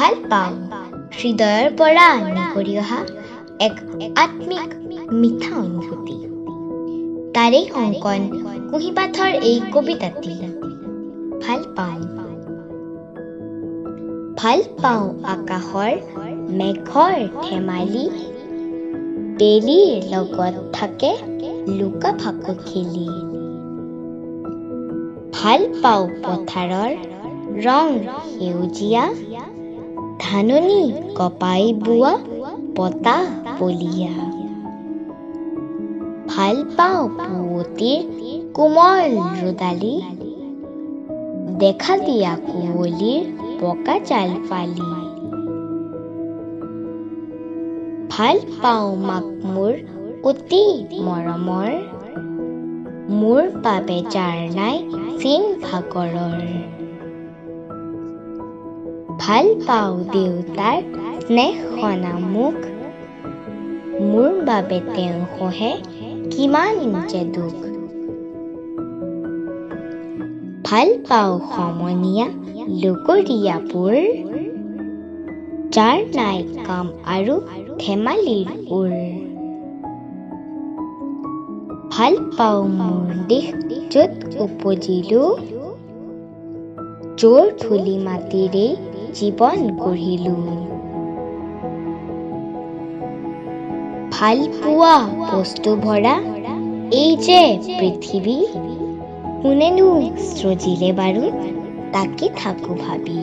ভাল পাওঁ হৃদয়ৰ পৰা নিগৰি অহা এক আত্মিক মিঠা অনুভূতি। তাৰেই অংকন কুহিপাথৰ এই কবিতাটি। ভাল পাওঁ। ভাল পাওঁ আকাশৰ মেঘৰ ধেমালি, বেলিৰ লগত থাকে লুকা ভাকু খেলি। ভাল পাওঁ পথাৰৰ ৰং সেউজীয়া, ধাননি কপাই বোৱা বতাহ বলিয়া। ভাল পাওঁ পুৱতিৰ কোমল ৰ'দালি, দেখা দিয়া কুঁৱলীৰ বকা জাল ফালি। ভাল পাওঁ মাক মোৰ অতি মৰমৰ, মোৰ বাবে যাৰ নাই চিন ভাগৰৰ। ভাল পাওঁ দেউতাৰ স্নেহ সনা মুখ, মোৰ বাবে তেওঁ সহে কিমান যে দুখ। ভাল পাওঁ সমনীয়া লগৰীয়াবোৰ, যাৰ নাই কাম আৰু ধেমালিৰ ওৰ। ভাল পাওঁ মোৰ দেশ য'ত উপজিলো, য'ৰ ধূলি মাটিৰে জীৱন গঢ়িলো। ভাল পোৱা বস্তু ভৰা এই যে পৃথিৱী, কোনেনো সৃজিলে বাৰু তাকে থাকো ভাবি।